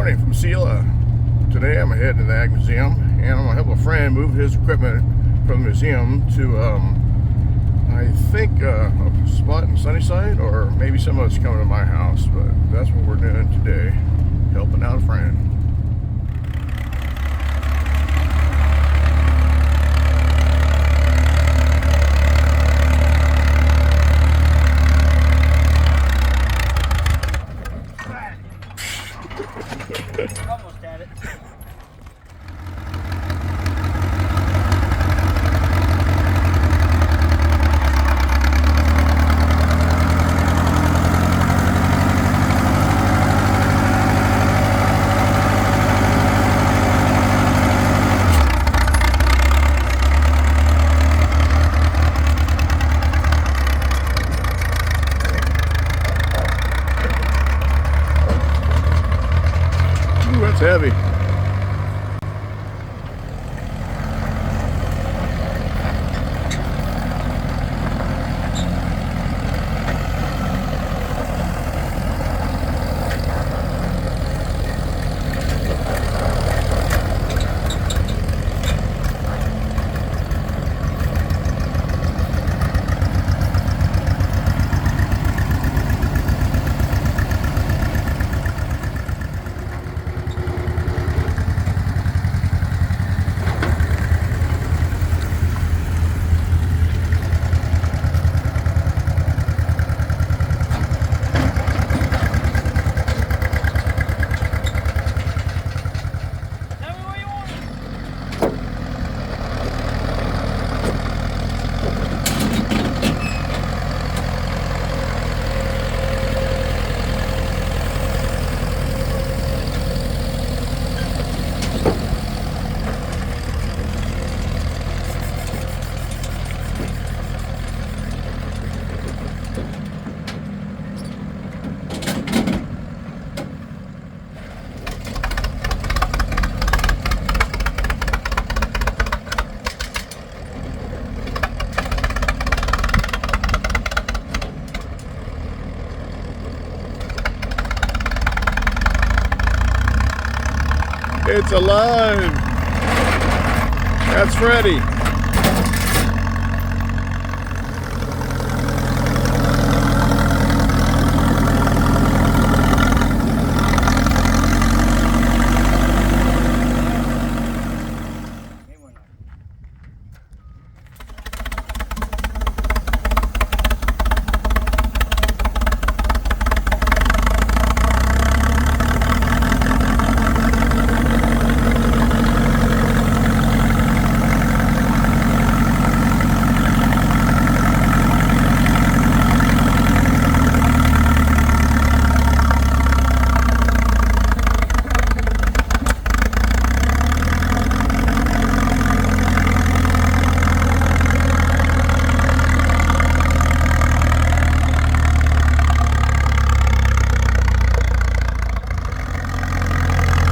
morning from Selah. Today I'm heading to the Ag Museum and I'm going to help a friend move his equipment from the museum to, I think, a spot in Sunnyside, or maybe some of it's coming to my house, but that's what we're doing today, helping out a friend. Almost had it. Ooh, that's heavy. It's alive. That's Freddy.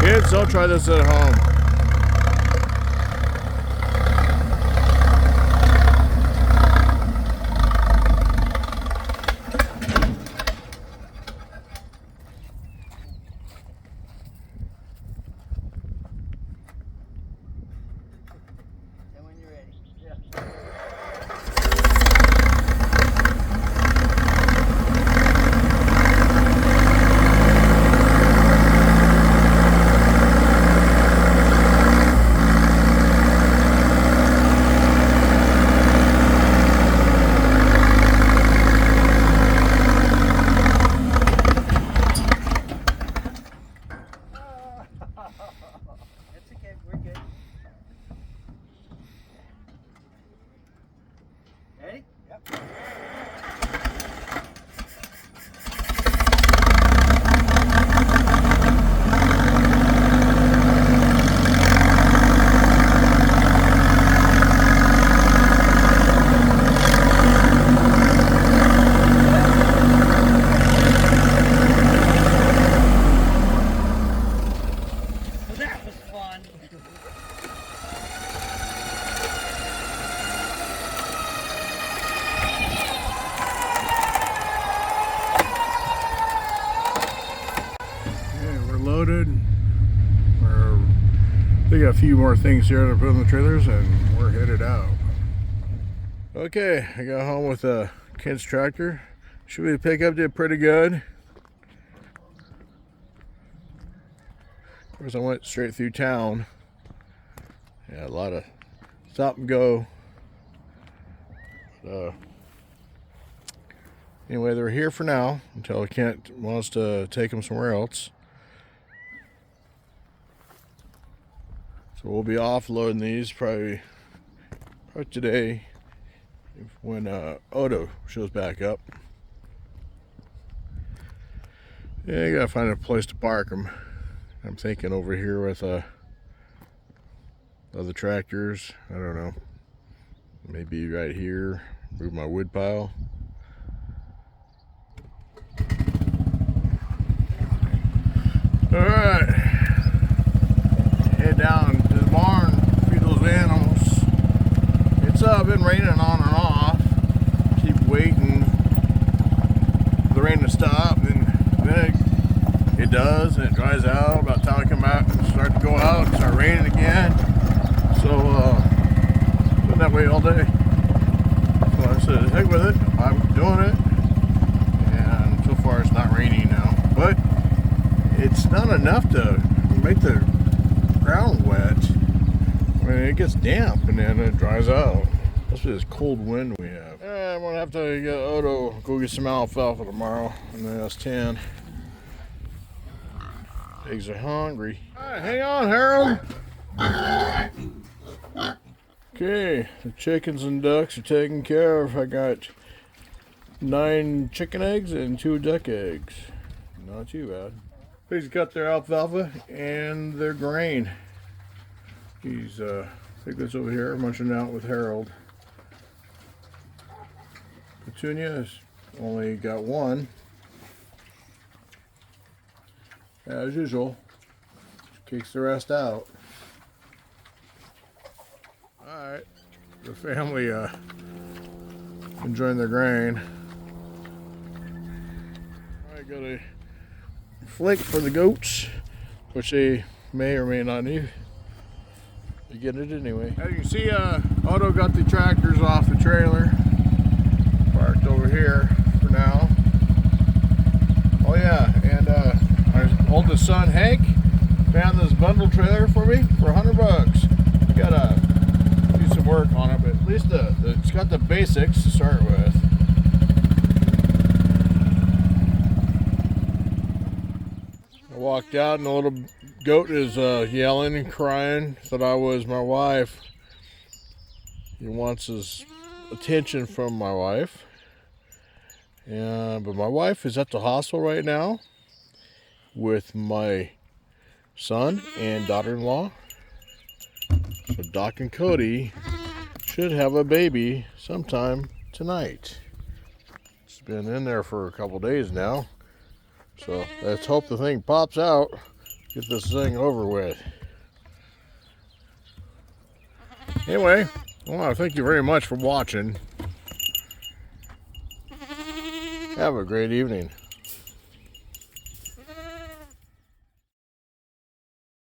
Kids, don't try this at home. And when you're ready. Yeah. That's okay, we're good. Ready? Yep. Well, that was fun. Okay, we're loaded. we got a few more things here to put in the trailers and we're headed out. Okay, I got home with Kent's tractor. Should we pickup did pretty good. Of course, I went straight through town. Yeah, a lot of stop and go. Anyway, they're here for now until Kent wants to take them somewhere else. So we'll be offloading these probably today when Odo shows back up. Yeah, you gotta find a place to park them. I'm thinking over here with other tractors. I don't know. Maybe right here, move my wood pile. All right, head down to the barn, feed those animals. It's been raining on and off. Keep waiting for the rain to stop, and then it does, and it dries out. About the time I come out and start to go out, it start raining again. So been that way all day. So I said, heck with it, I'm doing it. And so far it's not raining now, but it's not enough to make the ground wet. I mean, it gets damp and then it dries out. That's this cold wind we have. I'm gonna have to get Odo, go get some alfalfa tomorrow, and then that's 10. Pigs are hungry. All right, hang on, Harold. Okay, the chickens and ducks are taken care of. I got 9 chicken eggs and 2 duck eggs. Not too bad. Pigs got their alfalfa and their grain. He's Piglet's over here munching out with Harold. Petunia's only got 1. As usual, kicks the rest out. Alright, the family enjoying their grain. I got a flake for the goats, which they may or may not need. They get it anyway. As you can see, Odo got the tractors off the trailer, parked over here for now. Oh yeah, and our oldest son Hank found this bundle trailer for me for $100. Gotta do some work on it, but at least it's got the basics to start with. I walked out and the little goat is yelling and crying. Thought I was my wife. He wants his attention from my wife. But my wife is at the hospital right now with my son and daughter-in-law. So Doc and Cody should have a baby sometime tonight. It's been in there for a couple days now. So let's hope the thing pops out. Get this thing over with. Anyway, I want to thank you very much for watching. Have a great evening.